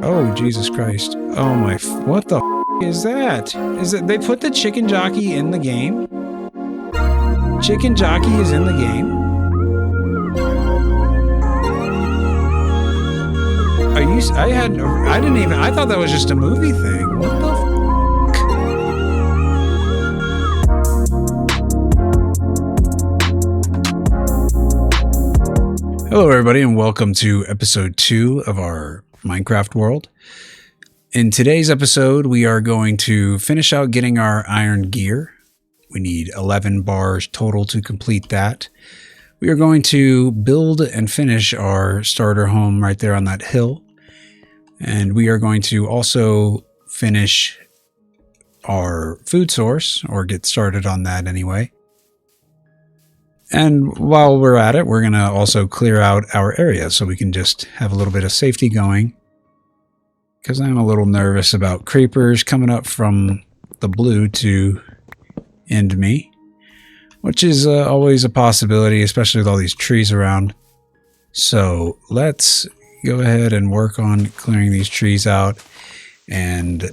Oh, Jesus Christ. Oh my, what the is that? Is it, they put the chicken jockey in the game? Chicken jockey is in the game? Are you, I thought that was just a movie thing. What the Hello everybody and welcome to episode 2 of our Minecraft world. In today's episode, we are going to finish out getting our iron gear. We need 11 bars total to complete that. We are going to build and finish our starter home right there on that hill. And we are going to also finish our food source, or get started on that anyway. And while we're at it, we're going to also clear out our area so we can just have a little bit of safety going. Because I'm a little nervous about creepers coming up from the blue to end me. Which is always a possibility, especially with all these trees around. So let's go ahead and work on clearing these trees out. And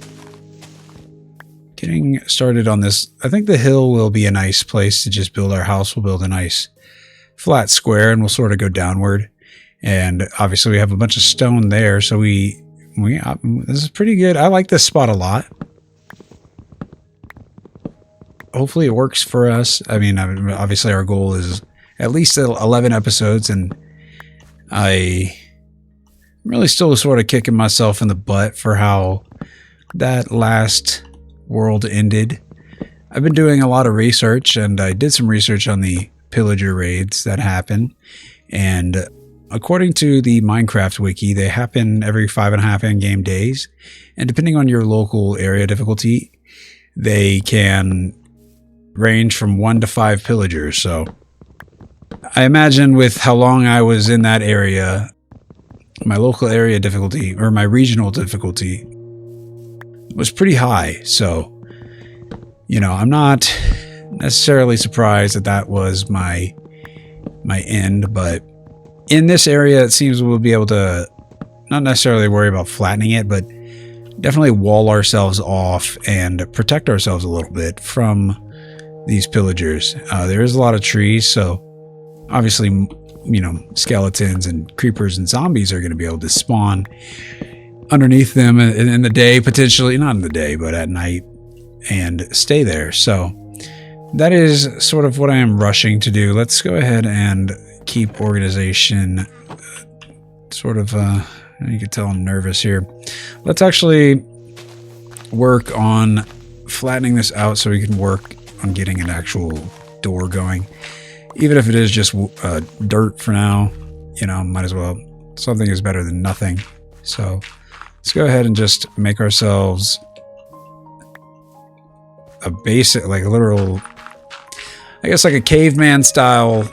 getting started on this. I think the hill will be a nice place to just build our house. We'll build a nice flat square and we'll sort of go downward. And obviously we have a bunch of stone there. So this is pretty good. I like this spot a lot. Hopefully it works for us. I mean, obviously our goal is at least 11 episodes, and I'm really still sort of kicking myself in the butt for how that last world ended. I've been doing a lot of research, and I did some research on the pillager raids that happen. And according to the Minecraft wiki, they happen every 5.5 in-game days. And depending on your local area difficulty, they can range from 1 to 5 pillagers. So I imagine with how long I was in that area, my local area difficulty, or my regional difficulty, was pretty high. So, you know, I'm not necessarily surprised that that was my end, but in this area, it seems we'll be able to not necessarily worry about flattening it, but definitely wall ourselves off and protect ourselves a little bit from these pillagers. There is a lot of trees, so obviously, you know, skeletons and creepers and zombies are going to be able to spawn underneath them in the day, potentially, not in the day, but at night, and stay there. So that is sort of what I am rushing to do. Let's go ahead and keep organization sort of, you can tell I'm nervous here. Let's actually work on flattening this out so we can work on getting an actual door going. Even if it is just dirt for now, you know, might as well. Something is better than nothing. So let's go ahead and just make ourselves a basic, like a literal, I guess like a caveman style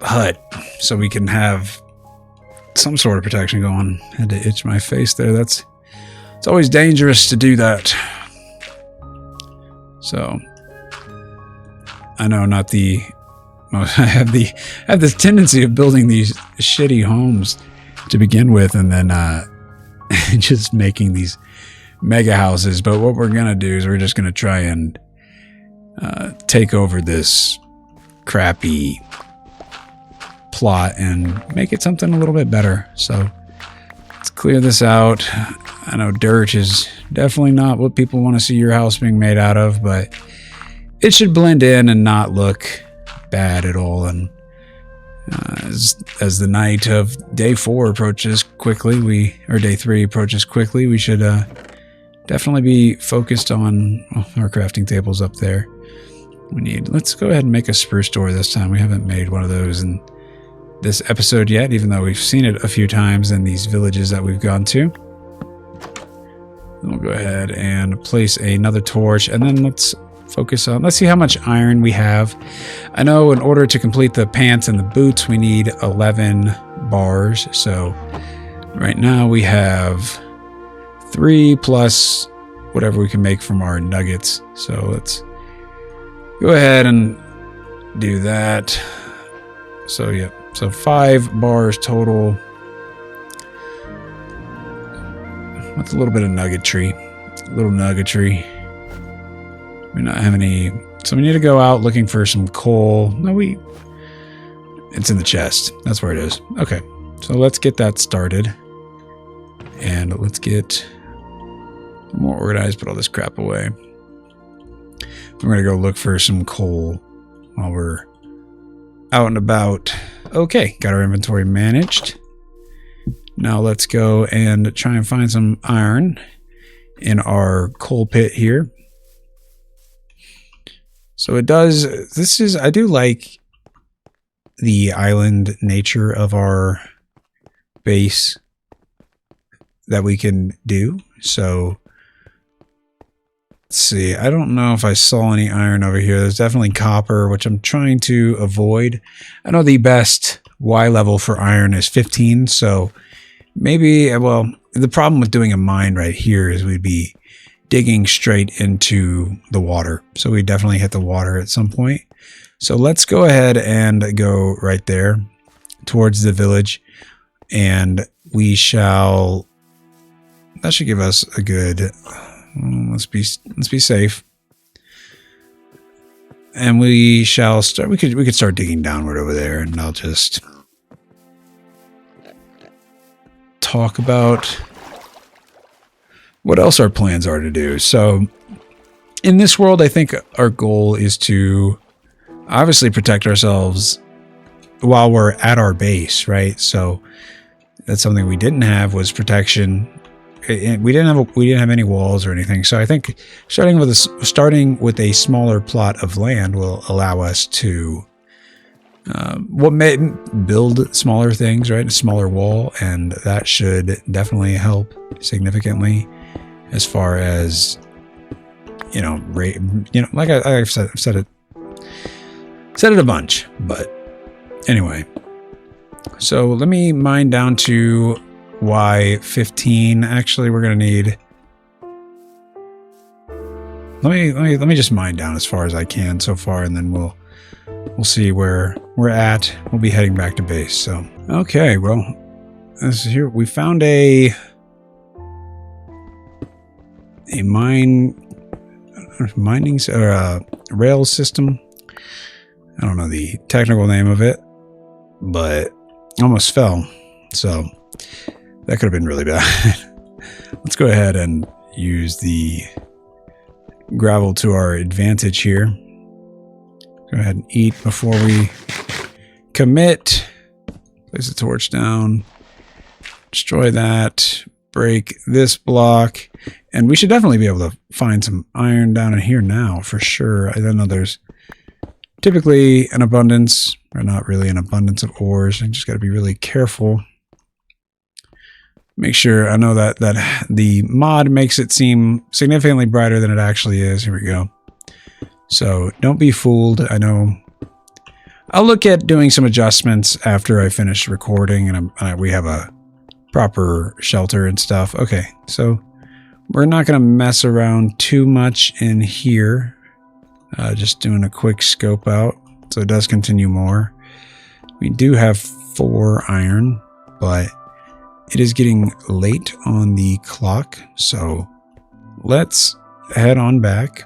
hut, so we can have some sort of protection going. I had to itch my face there. It's always dangerous to do that. So I know not the I have this tendency of building these shitty homes to begin with, and then just making these mega houses. But what we're gonna do is we're just gonna try and take over this crappy plot and make it something a little bit better. So let's clear this out. I know dirt is definitely not what people want to see your house being made out of, but it should blend in and not look bad at all. And as the night of day 4 approaches quickly, or day 3 approaches quickly, we should definitely be focused on our crafting tables up there. Let's go ahead and make a spruce door this time. We haven't made one of those in this episode yet, even though we've seen it a few times in these villages that we've gone to. We'll go ahead and place another torch, and then let's see how much iron we have. I know in order to complete the pants and the boots, we need 11 bars. So right now we have 3 plus whatever we can make from our nuggets. So let's go ahead and do that. So yeah, so 5 bars total. with a little bit of nuggetry. A little nuggetry. We not have any... So we need to go out looking for some coal. No, it's in the chest. That's where it is. Okay. So let's get that started. And let's get more organized, put all this crap away. We're going to go look for some coal while we're out and about. Okay, got our inventory managed. Now let's go and try and find some iron in our coal pit here. So it does, I do like the island nature of our base that we can do. So let's see. I don't know if I saw any iron over here. There's definitely copper, which I'm trying to avoid. I know the best Y level for iron is 15. So maybe, well, the problem with doing a mine right here is we'd be digging straight into the water. So we definitely hit the water at some point. So let's go ahead and go right there towards the village. And we shall, that should give us a good, let's be safe. And we shall start, we could start digging downward over there, and I'll just talk about what else our plans are to do. So in this world, I think our goal is to obviously protect ourselves while we're at our base, right? So that's something we didn't have, was protection. We didn't have any walls or anything. So I think starting with a smaller plot of land will allow us to build smaller things, right? A smaller wall, and that should definitely help significantly as far as like I've said it a bunch, but anyway. So let me mine down to Y15. Actually, we're gonna need. Let me just mine down as far as I can so far, and then we'll see where we're at. We'll be heading back to base. So okay, well, this is here. We found a mining or a rail system. I don't know the technical name of it, but almost fell. So that could have been really bad. Let's go ahead and use the gravel to our advantage here. Go ahead and eat before we commit. Place the torch down. Destroy that. Break this block. And we should definitely be able to find some iron down in here now, for sure. I don't know, there's typically an abundance, or not really an abundance of ores. I just got to be really careful. Make sure, I know that the mod makes it seem significantly brighter than it actually is. Here we go. So don't be fooled. I know I'll look at doing some adjustments after I finish recording and we have a proper shelter and stuff. Okay, so we're not going to mess around too much in here. Just doing a quick scope out. So it does continue more. We do have 4 iron, but it is getting late on the clock. So let's head on back.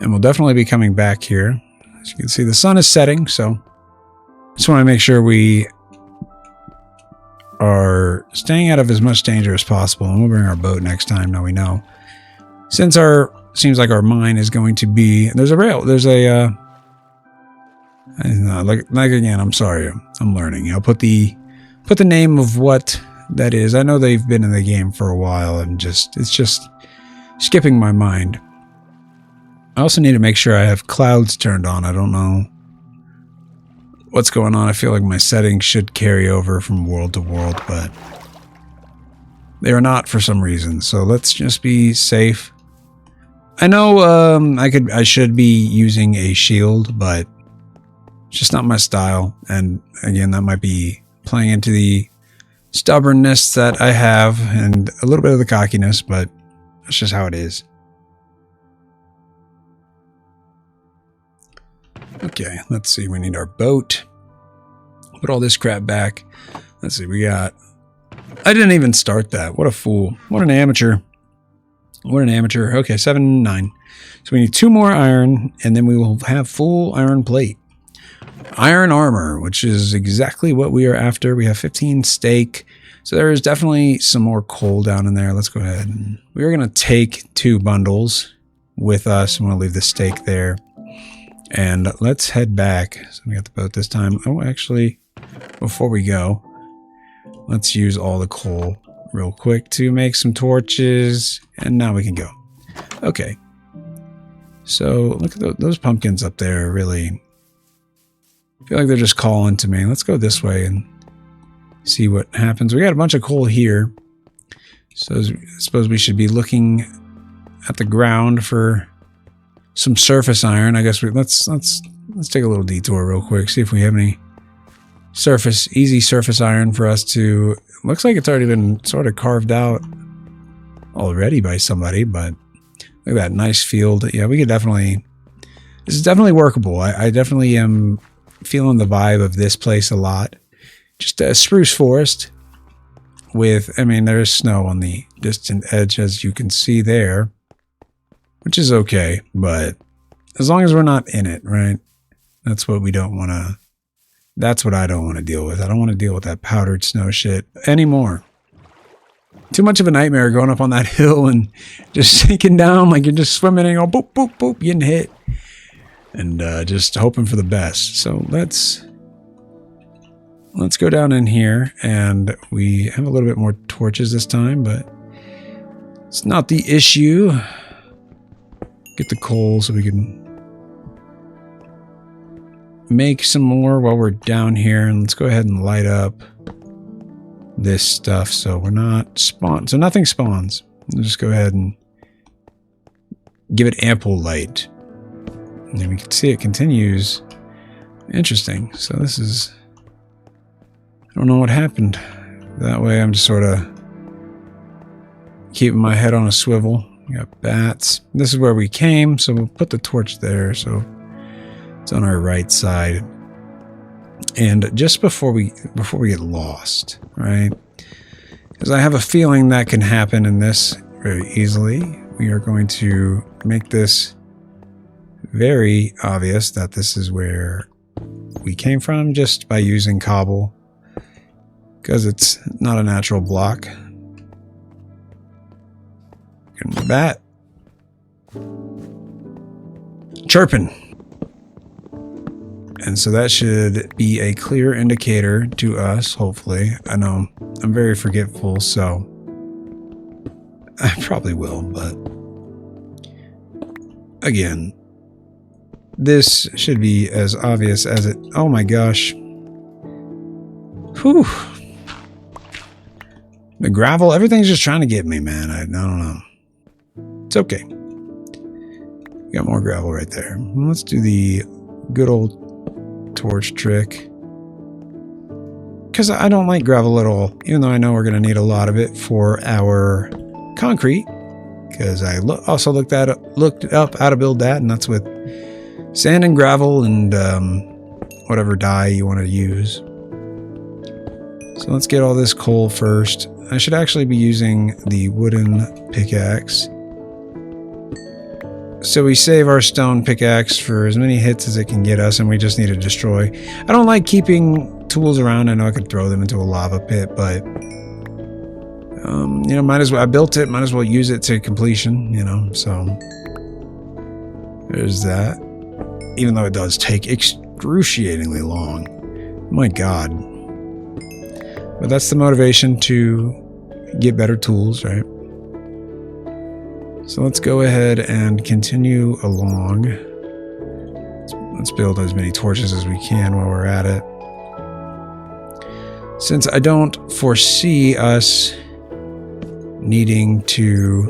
And we'll definitely be coming back here. As you can see, the sun is setting, so just want to make sure we are staying out of as much danger as possible. And we'll bring our boat next time, now we know. Since seems like our mine is going to be, there's a rail, there's a, like again, I'm sorry, I'm learning. I'll put the name of what that is. I know they've been in the game for a while, and it's just skipping my mind. I also need to make sure I have clouds turned on. I don't know what's going on. I feel like my settings should carry over from world to world, but they are not for some reason. So let's just be safe. I know I should be using a shield, but it's just not my style. And again, that might be playing into the stubbornness that I have and a little bit of the cockiness, but that's just how it is. Okay, let's see. We need our boat. Put all this crap back. Let's see. We got I didn't even start that. What a fool. What an amateur. What an amateur. Okay, 7, 9. So we need 2 more iron, and then we will have full iron plate. Iron armor, which is exactly what we are after. We have 15 steak. So there is definitely some more coal down in there. Let's go ahead. We are going to take 2 bundles with us. I'm going to leave the steak there. And let's head back. So we got the boat this time. Oh, actually, before we go, let's use all the coal real quick to make some torches. And now we can go. Okay. So look at those pumpkins up there. Really, I feel like they're just calling to me. Let's go this way and see what happens. We got a bunch of coal here. So I suppose we should be looking at the ground for some surface iron. I guess let's take a little detour real quick. See if we have any easy surface iron for us to. Looks like it's already been sort of carved out already by somebody, but look at that nice field. Yeah, we could definitely. This is definitely workable. I definitely am feeling the vibe of this place a lot. Just a spruce forest with, I mean, there's snow on the distant edge, as you can see there, which is okay, but as long as we're not in it, right? That's what we don't want to, that's what I don't want to deal with. I don't want to deal with that powdered snow shit anymore. Too much of a nightmare going up on that hill and just sinking down like you're just swimming and go boop, boop, boop, getting hit. And just hoping for the best. So let's go down in here, and we have a little bit more torches this time, but it's not the issue. Get the coal so we can make some more while we're down here, and let's go ahead and light up this stuff so we're not spawned. So nothing spawns. We'll just go ahead and give it ample light. And we can see it continues. Interesting. So this is, I don't know what happened. That way I'm just sort of keeping my head on a swivel. We got bats. This is where we came, so we'll put the torch there so it's on our right side. And just before we get lost, right? Because I have a feeling that can happen in this very easily. We are going to make this very obvious that this is where we came from just by using cobble, because it's not a natural block. Bat chirping, and so that should be a clear indicator to us, hopefully. I know I'm very forgetful, so I probably will, but again, this should be as obvious as it. Oh my gosh. Whew. The gravel, everything's just trying to get me, man. I don't know. It's okay. Got more gravel right there. Let's do the good old torch trick. Because I don't like gravel at all, even though I know we're going to need a lot of it for our concrete. Because I also looked up how to build that, and that's with sand and gravel and whatever dye you want to use. So let's get all this coal first. I should actually be using the wooden pickaxe. So we save our stone pickaxe for as many hits as it can get us, and we just need to destroy. I don't like keeping tools around. I know I could throw them into a lava pit, but you know, might as well. I built it, might as well use it to completion, you know, so there's that. Even though it does take excruciatingly long. My God. But that's the motivation to get better tools, right? So let's go ahead and continue along. Let's build as many torches as we can while we're at it. Since I don't foresee us needing to...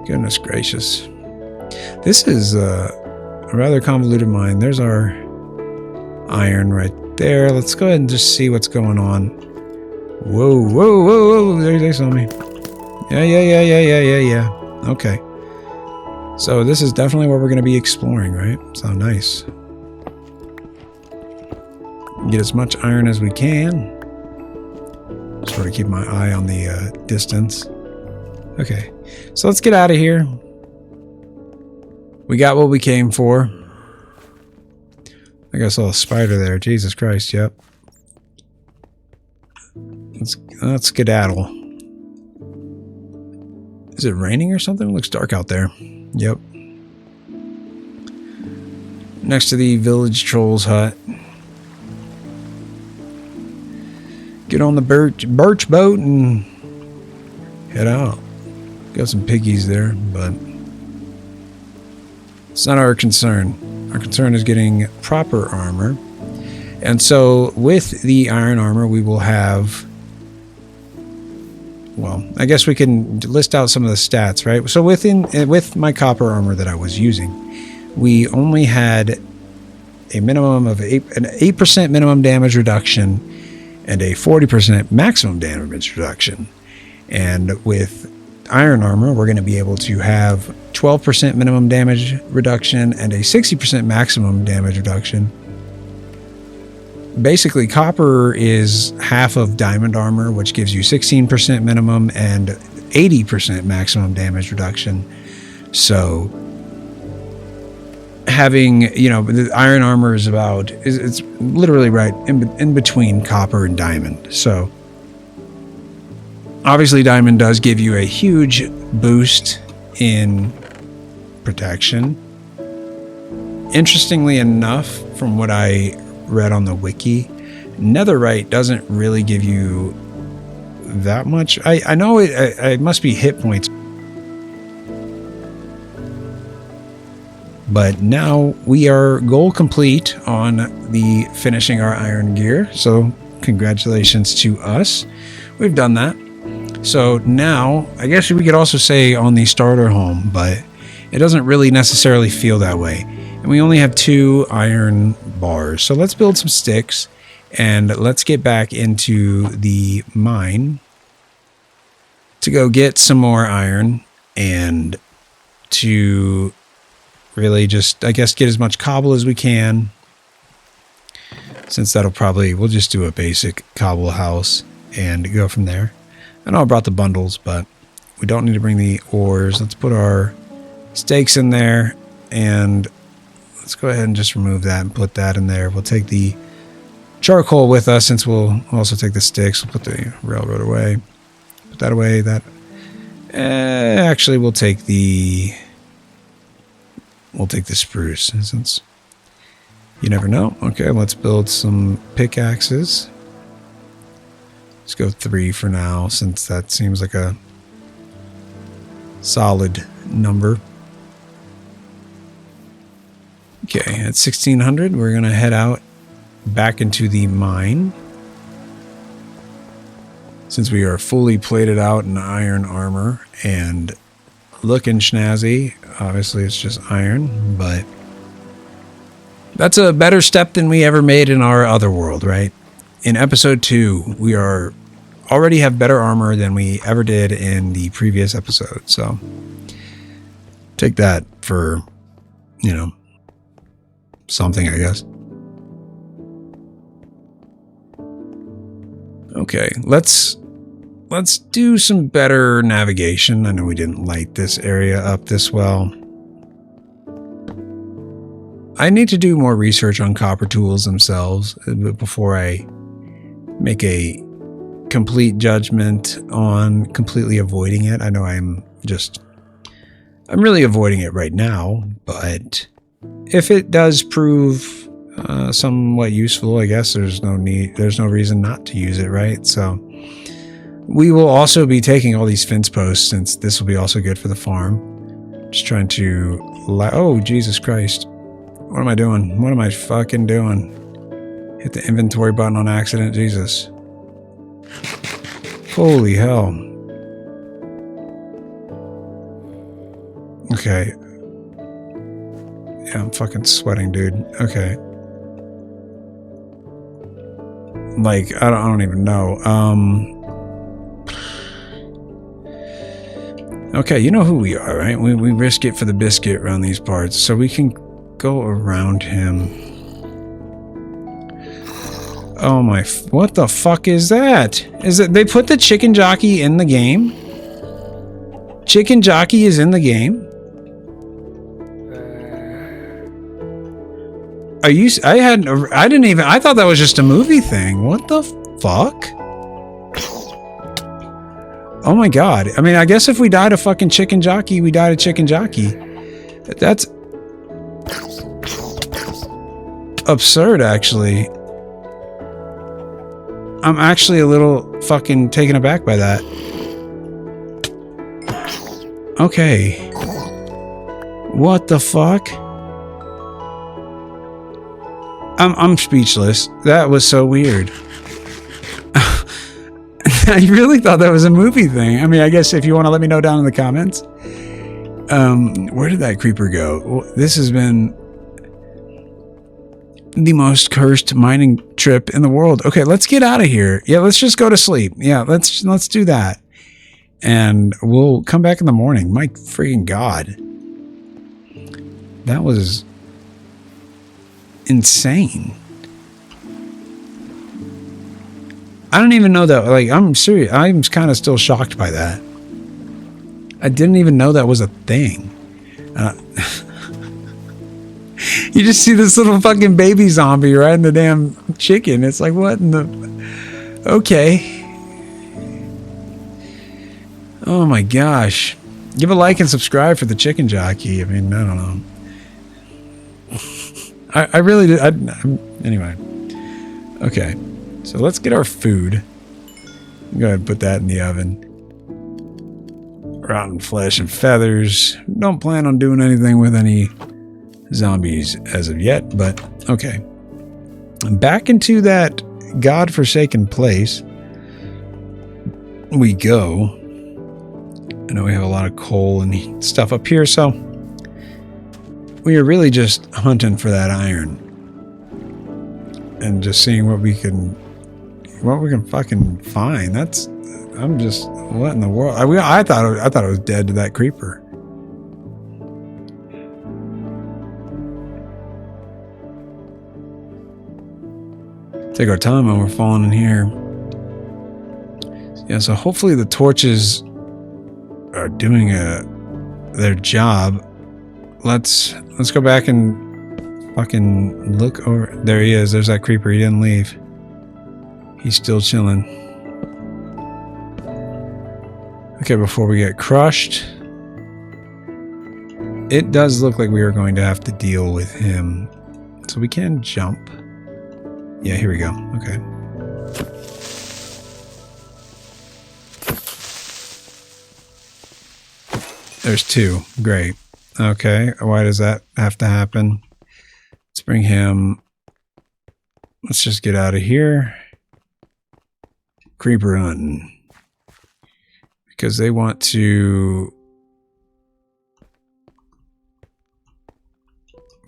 Goodness gracious. This is a rather convoluted mine. There's our iron right there. Let's go ahead and just see what's going on. Whoa, whoa, whoa, whoa. They saw me. Yeah. Okay. So this is definitely where we're going to be exploring, right? So nice. Get as much iron as we can. sort of keep my eye on the distance. Okay, so let's get out of here. We got what we came for. I guess I saw a spider there. Jesus Christ, yep. Let's skedaddle. Is it raining or something? It looks dark out there. Yep. Next to the village troll's hut. Get on the birch boat and head out. Got some piggies there, but it's not our concern. Our concern is getting proper armor. And so with the iron armor, we will have... Well, I guess we can list out some of the stats, right? So with my copper armor that I was using, we only had a minimum of an 8% minimum damage reduction and a 40% maximum damage reduction. And with iron armor, we're going to be able to have 12% minimum damage reduction and a 60% maximum damage reduction. Basically, copper is half of diamond armor, which gives you 16% minimum and 80% maximum damage reduction. So having, you know, the iron armor is about, it's literally right in between copper and diamond. So obviously diamond does give you a huge boost in protection. Interestingly enough, from what I read on the wiki, netherite doesn't really give you that much. I know it must be hit points, but now we are goal complete on the finishing our iron gear, so congratulations to us. We've done that. So now I guess we could also say on the starter home, but it doesn't really necessarily feel that way. And we only have 2 iron bars. So let's build some sticks and let's get back into the mine to go get some more iron and to really just, I guess, get as much cobble as we can. Since that'll probably, we'll just do a basic cobble house and go from there. I know I brought the bundles, but we don't need to bring the ores. Let's put our stakes in there and let's go ahead and just remove that and put that in there. We'll take the charcoal with us since we'll also take the sticks. We'll put the railroad away. Put that away. That actually we'll take the spruce since you never know. Okay, let's build some pickaxes. Let's go 3 for now since that seems like a solid number. Okay, at 1600, we're going to head out back into the mine. Since we are fully plated out in iron armor and looking snazzy, obviously it's just iron, but that's a better step than we ever made in our other world, right? In episode 2, we already have better armor than we ever did in the previous episode, so take that for, you know, something, I guess. Okay, let's do some better navigation. I know we didn't light this area up this well. I need to do more research on copper tools themselves before I make a complete judgment on completely avoiding it. I know I'm really avoiding it right now, but if it does prove somewhat useful, I guess there's no reason not to use it, right? So we will also be taking all these fence posts since this will be also good for the farm. Just trying to, oh, Jesus Christ. What am I doing? What am I fucking doing? Hit the inventory button on accident, Jesus. Holy hell. Okay. Yeah, I'm fucking sweating, dude. Okay. Like, I don't even know. Okay, you know who we are, right? We risk it for the biscuit around these parts, so we can go around him. Oh my, what the fuck is that? Is it, they put the chicken jockey in the game? Chicken jockey is in the game? Are you, I thought that was just a movie thing. What the fuck? Oh my god. I mean, I guess if we died a fucking chicken jockey, we died a chicken jockey. That's absurd, actually. I'm actually a little fucking taken aback by that. Okay. What the fuck? I'm speechless. That was so weird. I really thought that was a movie thing. I mean, I guess if you want to let me know down in the comments. Where did that creeper go? Well, this has been the most cursed mining trip in the world. Okay, let's get out of here. Yeah, let's just go to sleep. Yeah, let's do that. And we'll come back in the morning. My freaking god. That was insane. I don't even know that, like, I'm serious. I'm kind of still shocked by that. I didn't even know that was a thing. You just see this little fucking baby zombie riding the damn chicken. It's like, what in the... Okay. Oh my gosh. Give a like and subscribe for the chicken jockey. I mean, I don't know. I really did. Anyway. Okay. So let's get our food. Go ahead and put that in the oven. Rotten flesh and feathers. Don't plan on doing anything with any zombies as of yet, but okay. Back into that godforsaken place we go. I know we have a lot of coal and stuff up here, so we are really just hunting for that iron and just seeing what we can fucking find. That's, I'm just, what in the world? I thought it was dead to that creeper. Take our time when we're falling in here. Yeah, so hopefully the torches are doing their job. Let's go back and fucking look over. There he is. There's that creeper. He didn't leave. He's still chilling. Okay, before we get crushed, it does look like we are going to have to deal with him. So we can jump. Yeah, here we go. Okay. There's two. Great. Okay. Why does that have to happen? Let's bring him. Let's just get out of here. Creeper hunting. Because they want to...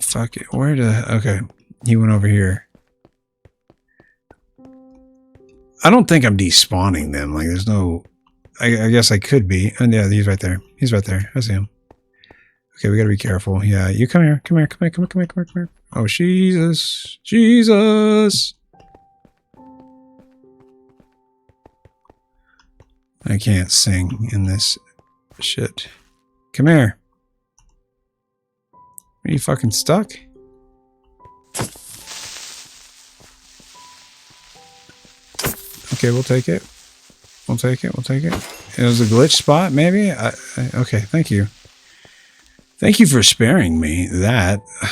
Fuck it. Where the... Okay. He went over here. I don't think I'm despawning them. Like, there's no... I guess I could be. And yeah, he's right there. He's right there. I see him. Okay, we gotta be careful. Yeah, you come here. Come here. Come here. Come here. Come here. Come here. Come here. Oh, Jesus. Jesus. I can't sing in this shit. Come here. Are you fucking stuck? Okay, we'll take it. We'll take it. We'll take it. It was a glitch spot, maybe? Okay, thank you. Thank you for sparing me that. I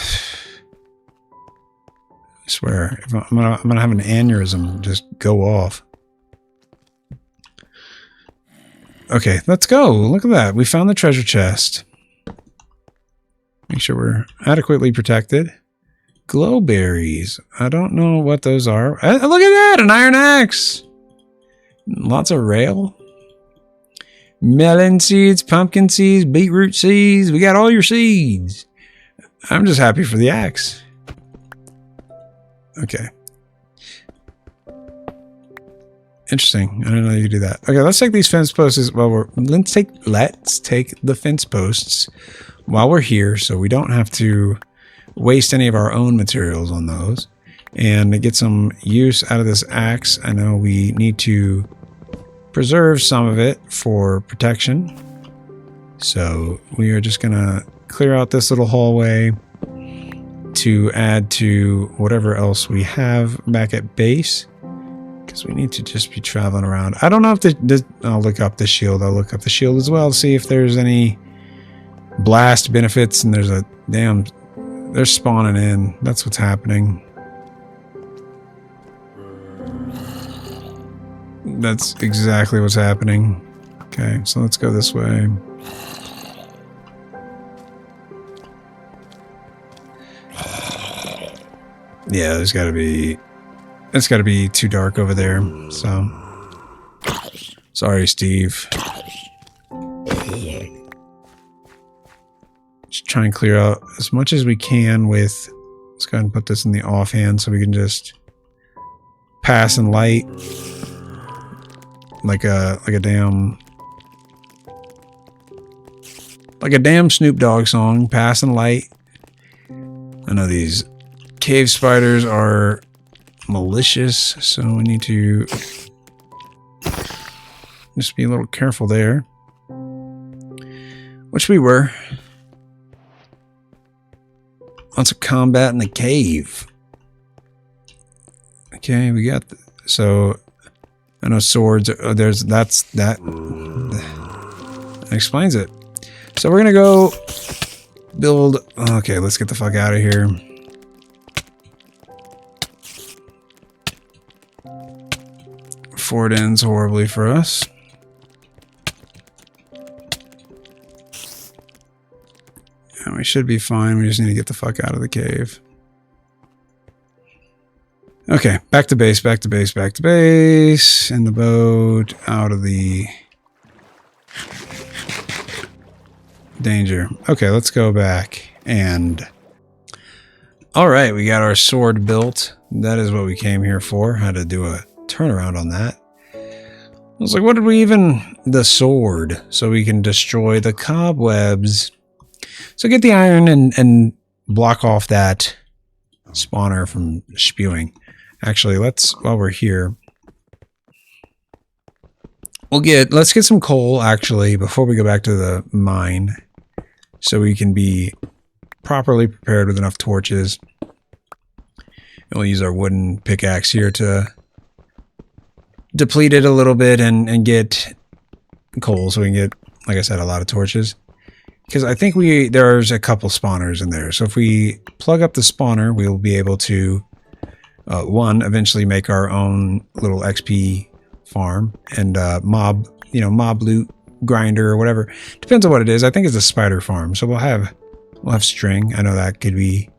swear, if I'm gonna have an aneurysm just go off. Okay, let's go. Look at that. We found the treasure chest. Make sure we're adequately protected. Glowberries. I don't know what those are. Look at that! An iron axe! Lots of rail. Melon seeds, pumpkin seeds, beetroot seeds. We got all your seeds. I'm just happy for the axe. Okay. Interesting. I didn't know you could do that. Okay, let's take these fence posts. Well, let's take the fence posts while we're here, so we don't have to waste any of our own materials on those. and get some use out of this axe. I know we need to preserve some of it for protection. So we are just gonna clear out this little hallway to add to whatever else we have back at base, because we need to just be traveling around. I don't know if I'll look up the shield. I'll look up the shield as well to see if there's any blast benefits. And there's a damn, they're spawning in. That's what's happening. That's exactly what's happening. Okay, so let's go this way. Yeah, it's got to be too dark over there. So, sorry, Steve. Just try and clear out as much as we can with. Let's go ahead and put this in the offhand so we can just pass and light like a damn Snoop Dogg song. Pass and light. I know these cave spiders are malicious, so we need to just be a little careful there. Which we were. Lots of combat in the cave. Okay, we got so I know swords. That explains it. So we're gonna go build. Okay, let's get the fuck out of here. Fort ends horribly for us. And we should be fine. We just need to get the fuck out of the cave. Okay, back to base, back to base, back to base. In the boat, out of the danger. Okay, let's go back and... Alright, we got our sword built. That is what we came here for. Had to do a turnaround on that. I was like, what did we even... The sword, so we can destroy the cobwebs. So get the iron and block off that spawner from spewing. Actually, while we're here, let's get some coal, actually, before we go back to the mine, so we can be properly prepared with enough torches. And we'll use our wooden pickaxe here to deplete it a little bit and get coal, so we can get, like I said, a lot of torches. Because I think there's a couple spawners in there. So if we plug up the spawner, we'll be able to, eventually make our own little XP farm and mob loot grinder or whatever. Depends on what it is. I think it's a spider farm. So we'll have string. I know that could be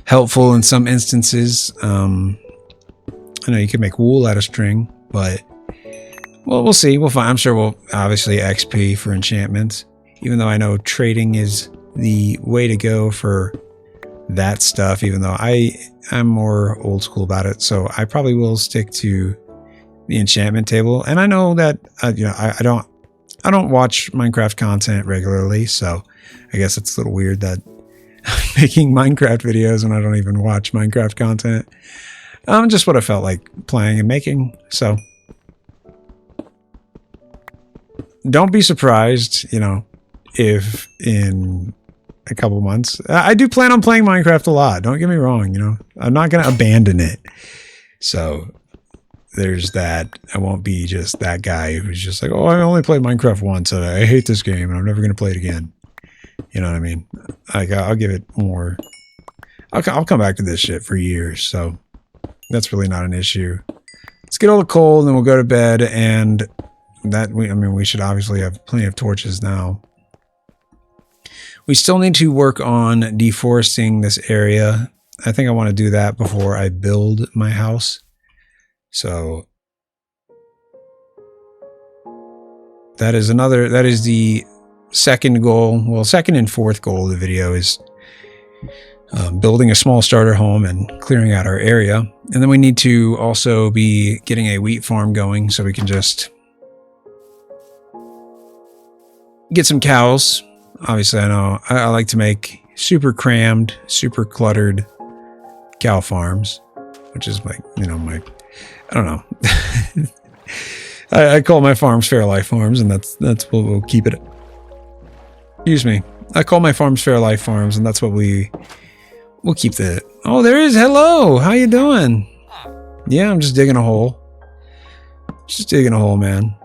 helpful in some instances. I know you can make wool out of string, but well, we'll see. We'll find. I'm sure we'll obviously XP for enchantments. Even though I know trading is the way to go for that stuff, even though I'm more old school about it, so I probably will stick to the enchantment table. And I know that I don't watch Minecraft content regularly, so I guess it's a little weird that I'm making Minecraft videos when I don't even watch Minecraft content. Just what I felt like playing and making. So don't be surprised, if in a couple months, I do plan on playing Minecraft a lot. Don't get me wrong, I'm not going to abandon it. So there's that. I won't be just that guy who's just like, oh, I only played Minecraft once and I hate this game and I'm never going to play it again. You know what I mean? I'll give it more. I'll come back to this shit for years. So that's really not an issue. Let's get all the coal and then we'll go to bed. And we should obviously have plenty of torches now. We still need to work on deforesting this area. I think I want to do that before I build my house. So that is the second goal. Well, second and fourth goal of the video is building a small starter home and clearing out our area. And then we need to also be getting a wheat farm going so we can just get some cows. Obviously, I know I like to make super crammed, super cluttered cow farms. which is my, you know, my, I don't know. I call my farms Fairlife Farms, and that's what we'll keep it. Excuse me. I call my farms Fairlife Farms, and that's what we'll keep the. Oh, there is. Hello. How you doing? Yeah, I'm just digging a hole. Just digging a hole, man.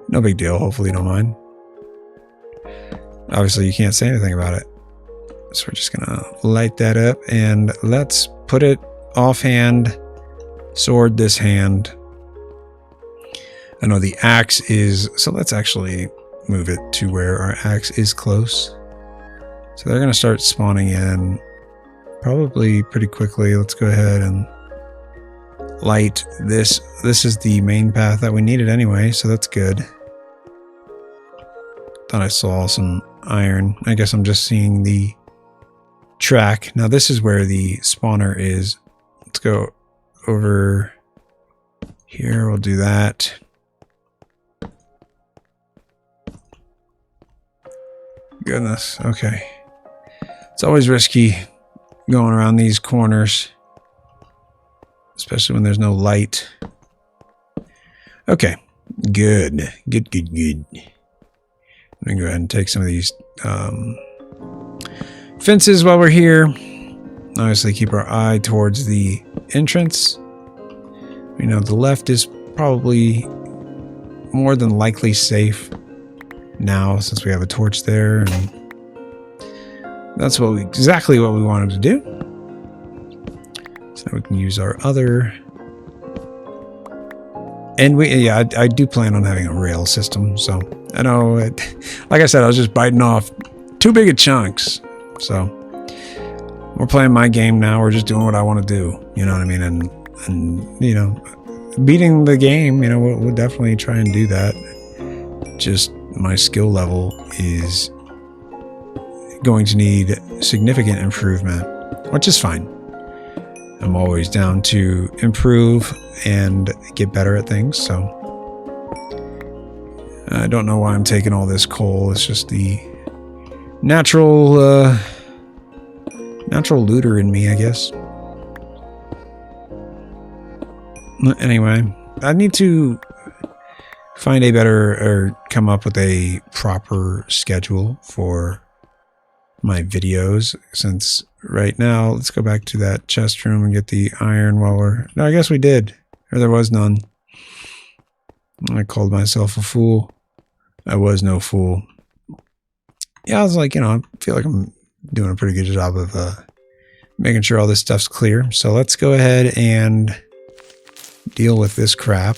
No big deal. Hopefully you don't mind. Obviously, you can't say anything about it. So we're just gonna light that up, and let's put it offhand. Sword this hand. I know the axe is, so let's actually move it to where our axe is close. So they're going to start spawning in probably pretty quickly. Let's go ahead and light this. This is the main path that we needed anyway, so that's good. Thought I saw some iron. I guess I'm just seeing the track. Now this is where the spawner is. Let's go over here. We'll do that. Goodness. Okay. It's always risky going around these corners, especially when there's no light. Okay. Good. Good. Let me go ahead and take some of these fences while we're here. Obviously, keep our eye towards the entrance. You know, the left is probably more than likely safe now, since we have a torch there, and that's exactly what we wanted to do. So we can use our other, and I do plan on having a rail system. So I know, like I said, I was just biting off too big of chunks. So we're playing my game now. We're just doing what I want to do. You know what I mean? And you know, beating the game. You know, we'll definitely try and do that. Just my skill level is going to need significant improvement, which is fine. I'm always down to improve and get better at things. So I don't know why I'm taking all this coal. It's just the natural looter in me, I guess. Anyway, I need to find a better, or come up with a proper schedule for my videos, since right now, let's go back to that chest room and get the iron while we're, no, I guess we did, or there was none. I called myself a fool. I was no fool. Yeah, I was like, you know, I feel like I'm doing a pretty good job of making sure all this stuff's clear. So let's go ahead and deal with this crap.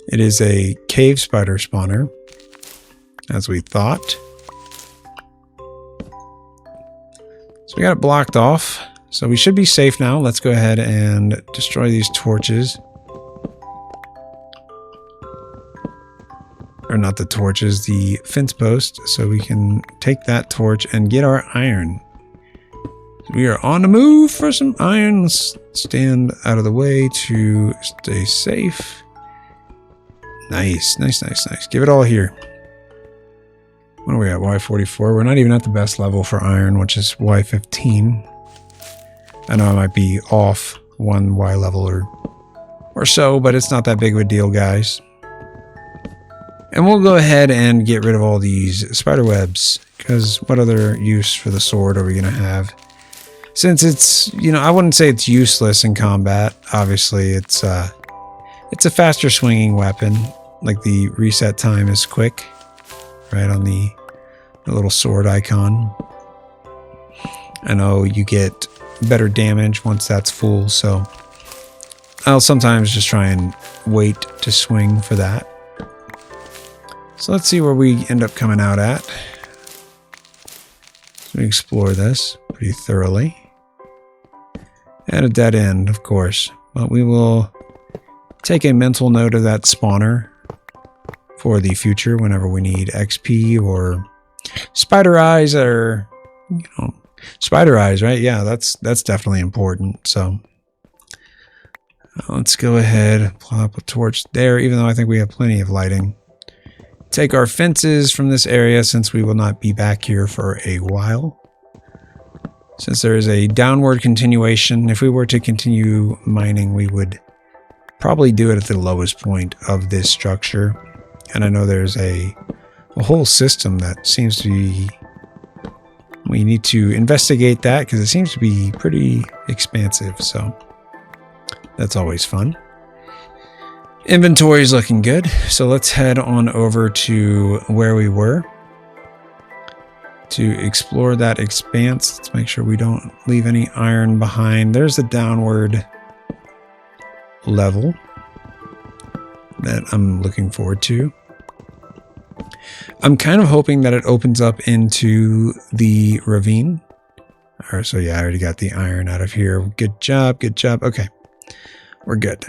It is a cave spider spawner, as we thought. So we got it blocked off. So we should be safe now. Let's go ahead and destroy these torches. Or not the torches, the fence post. So we can take that torch and get our iron. We are on the move for some iron. Let's stand out of the way to stay safe. Nice. Give it all here. What are we at? Y44. We're not even at the best level for iron, which is Y15. I know I might be off one Y level or so, but it's not that big of a deal, guys. And we'll go ahead and get rid of all these spider webs, because what other use for the sword are we going to have? Since it's, you know, I wouldn't say it's useless in combat. Obviously, it's a faster swinging weapon. Like, the reset time is quick, right on the little sword icon. I know you get better damage once that's full, so I'll sometimes just try and wait to swing for that. So let's see where we end up coming out at. So we explore this pretty thoroughly. At a dead end, of course, but we will take a mental note of that spawner for the future whenever we need XP or spider eyes, or, you know, spider eyes, right? Yeah, that's definitely important. So let's go ahead, plop a torch there, even though I think we have plenty of lighting. take our fences from this area since we will not be back here for a while. Since there is a downward continuation, if we were to continue mining, we would probably do it at the lowest point of this structure. And I know there's a whole system that seems to be... We need to investigate that because it seems to be pretty expansive, so that's always fun. Inventory is looking good, so let's head on over to where we were to explore that expanse. Let's make sure we don't leave any iron behind. There's the downward level that I'm looking forward to. I'm kind of hoping that it opens up into the ravine. So yeah, I already got the iron out of here. Good job, good job. Okay, we're good.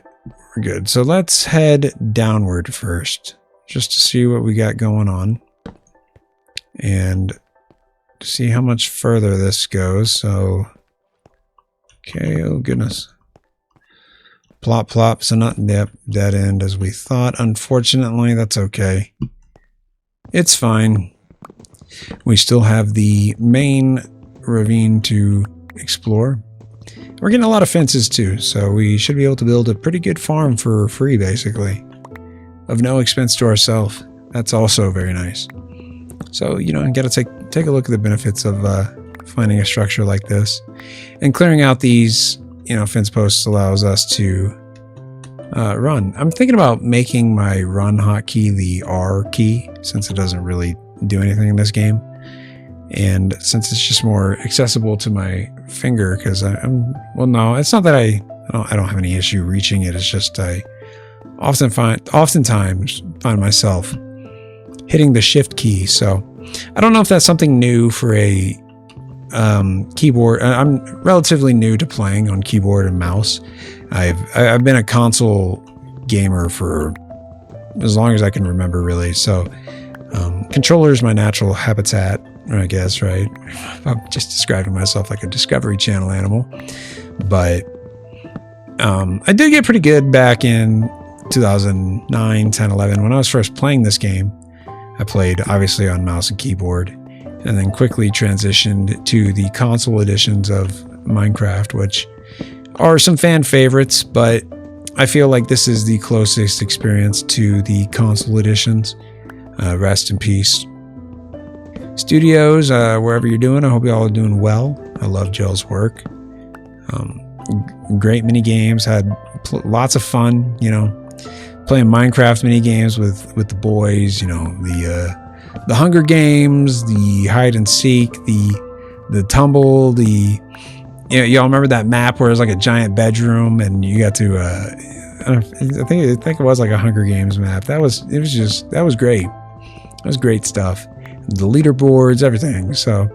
We're good. So let's head downward first, just to see what we got going on. And to see how much further this goes. So, okay, oh goodness. Plop, plop. So not dead end as we thought. Unfortunately, that's okay. It's fine. We still have the main ravine to explore. We're getting a lot of fences too, so we should be able to build a pretty good farm for free, basically. Of no expense to ourselves. That's also very nice. So, you know, you gotta take a look at the benefits of finding a structure like this. And clearing out these, you know, fence posts allows us to run. I'm thinking about making my run hotkey the R key, since it doesn't really do anything in this game. And since it's just more accessible to my finger, because well, no, it's not that I don't have any issue reaching it. It's just I oftentimes find myself hitting the shift key. So I don't know if that's something new for a keyboard. I'm relatively new to playing on keyboard and mouse. I've been a console gamer for as long as I can remember, really. So controller is my natural habitat, I guess, right? I'm just describing myself like a Discovery Channel animal. But I did get pretty good back in 2009, 10, 11. When I was first playing this game, I played obviously on mouse and keyboard, and then quickly transitioned to the console editions of Minecraft, which are some fan favorites, but I feel like this is the closest experience to the console editions. Rest in peace, Studios, wherever you're doing. I hope you all are doing well. I love Joe's work. Great mini games. Had lots of fun, you know, playing Minecraft mini games with the boys. You know, the Hunger Games, the hide and seek, the tumble, you know, y'all remember that map where it was like a giant bedroom and you got to I think it was like a Hunger Games map. That was great. That was great stuff. The leaderboards, everything. So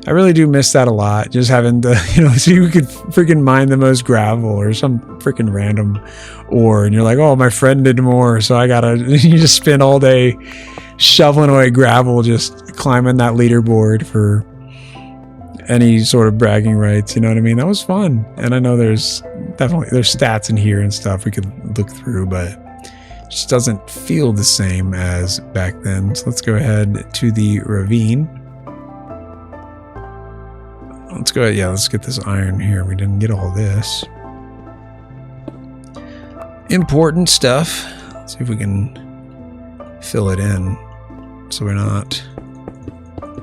I really do miss that a lot. Just having to, you know, so you could freaking mine the most gravel or some freaking random ore, and you're like, oh, my friend did more, so I gotta. You just spend all day shoveling away gravel, just climbing that leaderboard for any sort of bragging rights. You know what I mean? That was fun. And I know there's stats in here and stuff we could look through, but it just doesn't feel the same as back then. So let's go ahead to the ravine. Let's go ahead. Yeah, let's get this iron here. We didn't get all this. Important stuff. Let's see if we can fill it in so we're not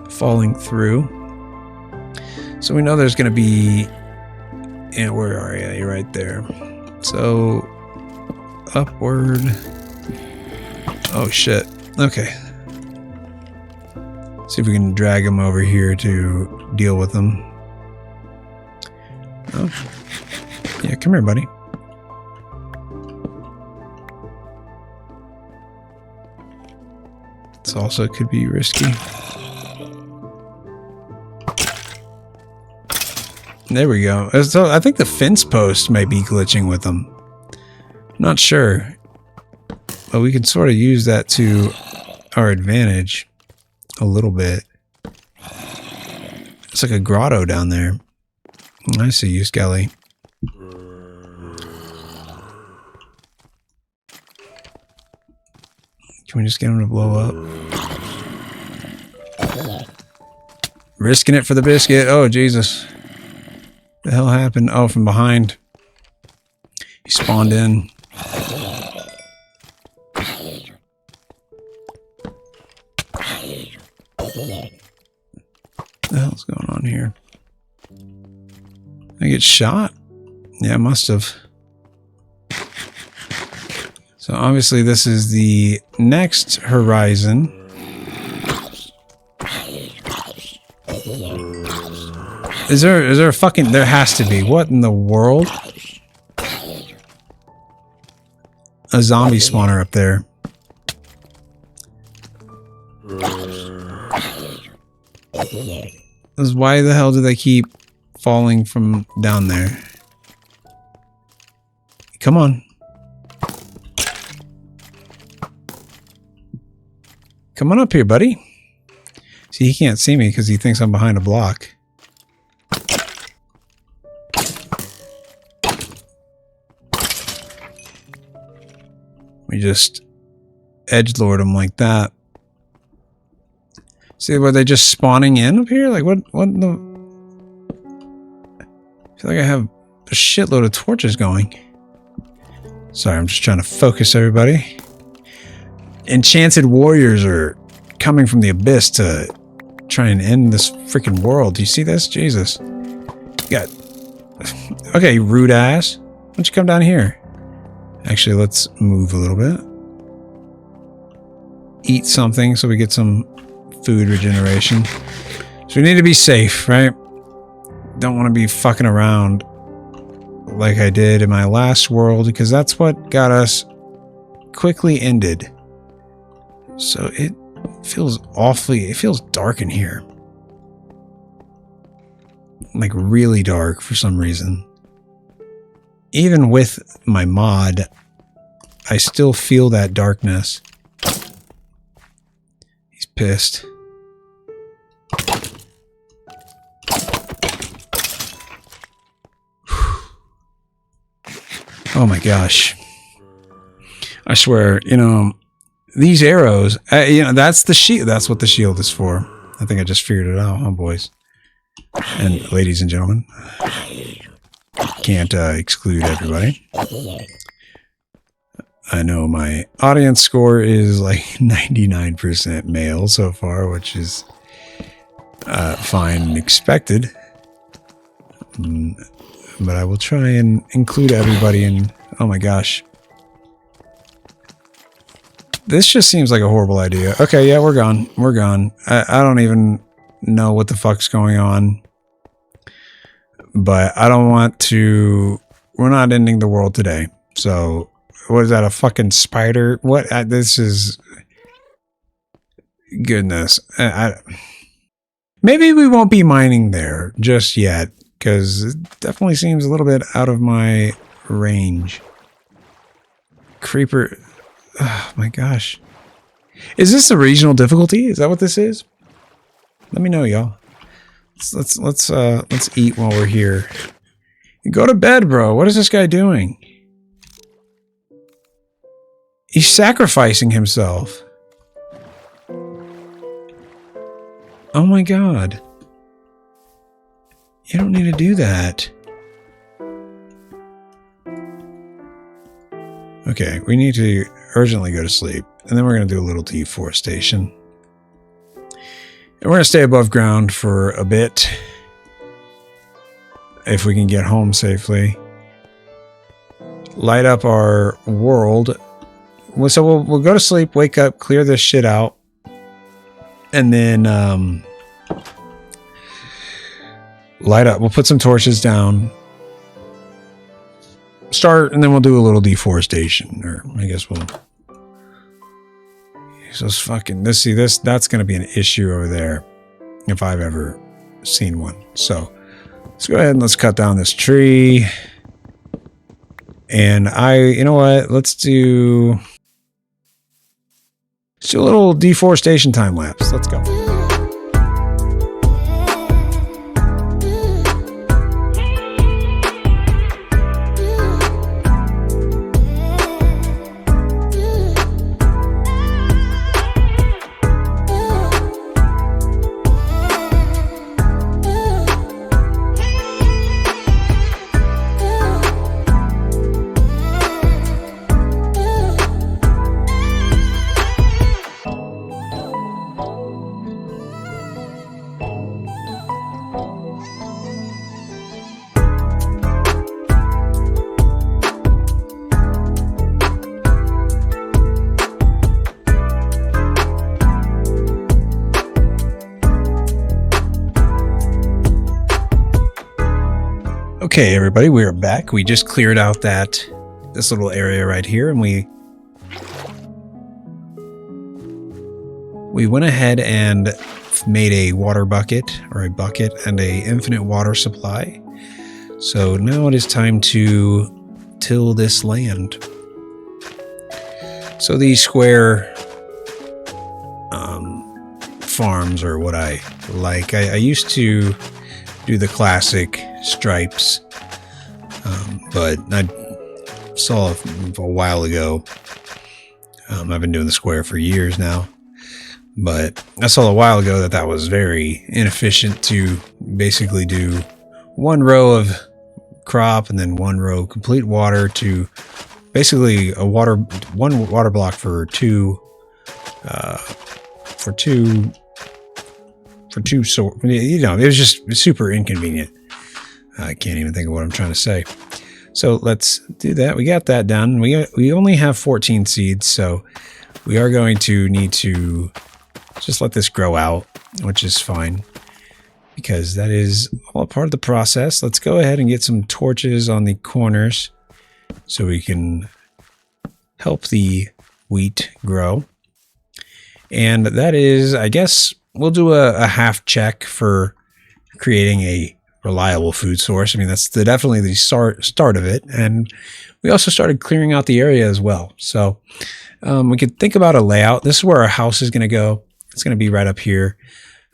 falling through. So we know there's going to be... Yeah, where are you? You're right there. So, upward. Oh, shit. Okay. See if we can drag them over here to deal with them. Oh. Yeah, come here, buddy. This also could be risky. There we go. So I think the fence post might be glitching with them. Not sure. But we can sort of use that to our advantage a little bit. It's like a grotto down there. I see you, Skelly. Can we just get him to blow up? Risking it for the biscuit. Oh, Jesus. The hell happened? Oh, from behind. He spawned in. What the hell's going on here? I get shot? Yeah, I must have. So obviously this is the next horizon. Is there a fucking... There has to be. What in the world? A zombie spawner up there. Why the hell do they keep falling from down there? Come on. Come on up here, buddy. See, he can't see me because he thinks I'm behind a block. We just edgelord him like that. See, were they just spawning in up here? Like, what in the... I feel like I have a shitload of torches going. Sorry, I'm just trying to focus everybody. Enchanted warriors are coming from the abyss to try and end this freaking world. Do you see this? Jesus. You got... Okay, rude ass. Why don't you come down here? Actually, let's move a little bit. Eat something so we get some food regeneration. So we need to be safe, right? Don't want to be fucking around like I did in my last world, because that's what got us quickly ended. So it feels awfully... It feels dark in here. Like really dark for some reason. Even with my mod, I still feel that darkness. He's pissed. Oh my gosh. I swear, you know, these arrows, you know, that's the shield. That's what the shield is for. I think I just figured it out, huh, boys? And ladies and gentlemen. Can't exclude everybody. I know my audience score is like 99% male so far, which is fine and expected. But I will try and include everybody in... Oh my gosh. This just seems like a horrible idea. Okay, yeah, we're gone. We're gone. I don't even know what the fuck's going on. But I don't want to... We're not ending the world today. So, what is that, a fucking spider? What? This is... Goodness. Maybe we won't be mining there just yet. Because it definitely seems a little bit out of my range. Creeper... Oh my gosh. Is this a regional difficulty? Is that what this is? Let me know, y'all. Let's eat while we're here. Go to bed, bro. What is this guy doing? He's sacrificing himself. Oh my god. You don't need to do that. Okay, we need to urgently go to sleep. And then we're going to do a little deforestation. And we're going to stay above ground for a bit. If we can get home safely. Light up our world. So we'll go to sleep, wake up, clear this shit out. And then light up. We'll put some torches down. Start, and then we'll do a little deforestation. Or I guess we'll... So it's fucking... That's going to be an issue over there. If I've ever seen one. So, let's go ahead and let's cut down this tree. And you know what? Let's do a little deforestation time lapse. Let's go. Okay, everybody, we are back. We just cleared out this little area right here, and we went ahead and made a water bucket, or a bucket, and a infinite water supply. So now it is time to till this land. So these square farms are what I like. I used to do the classic stripes, but I saw a while ago. I've been doing the square for years now, but I saw a while ago that was very inefficient to basically do one row of crop and then one row complete water to basically one water block for two. So, you know, it was just super inconvenient. I can't even think of what I'm trying to say. So let's do that. We got that done. We only have 14 seeds, so we are going to need to just let this grow out, which is fine, because that is all part of the process. Let's go ahead and get some torches on the corners so we can help the wheat grow. And that is, I guess, we'll do a half check for creating a reliable food source. I mean, that's definitely the start of it. And we also started clearing out the area as well. So we could think about a layout. This is where our house is going to go. It's going to be right up here.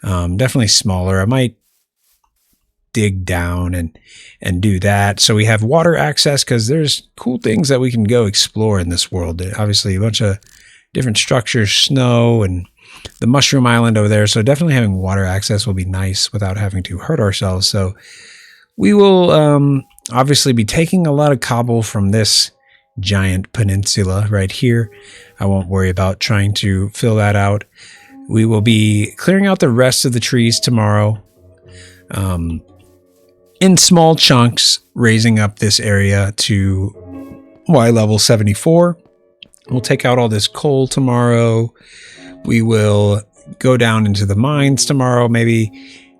Definitely smaller. I might dig down and do that. So we have water access, because there's cool things that we can go explore in this world. Obviously, a bunch of different structures, snow, and the mushroom island over there. So definitely having water access will be nice without having to hurt ourselves. So we will obviously be taking a lot of cobble from this giant peninsula right here. I won't worry about trying to fill that out. We will be clearing out the rest of the trees tomorrow in small chunks, raising up this area to Y level 74. We'll take out all this coal tomorrow. We will go down into the mines tomorrow, maybe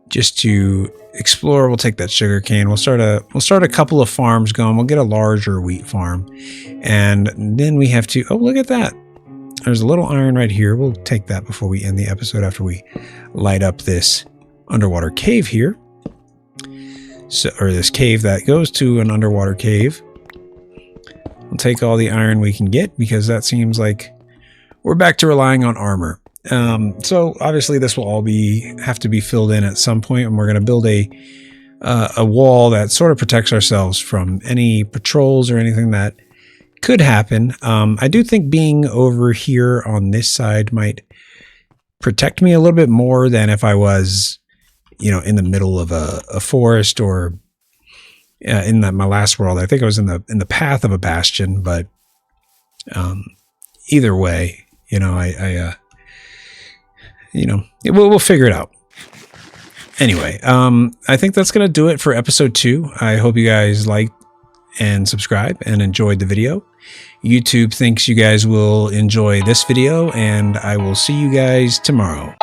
just to explore. We'll take that sugar cane. We'll start a couple of farms going. We'll get a larger wheat farm, and then we have to. Oh, look at that! There's a little iron right here. We'll take that before we end the episode. After we light up this underwater cave here, or this cave that goes to an underwater cave. We'll take all the iron we can get, because that seems like we're back to relying on armor. So obviously this will all have to be filled in at some point, and we're going to build a wall that sort of protects ourselves from any patrols or anything that could happen. I do think being over here on this side might protect me a little bit more than if I was, you know, in the middle of a forest, or in my last world. I think I was in the path of a bastion, but either way, you know, we'll figure it out. Anyway, I think that's going to do it for episode 2. I hope you guys liked and subscribed and enjoyed the video. YouTube thinks you guys will enjoy this video, and I will see you guys tomorrow.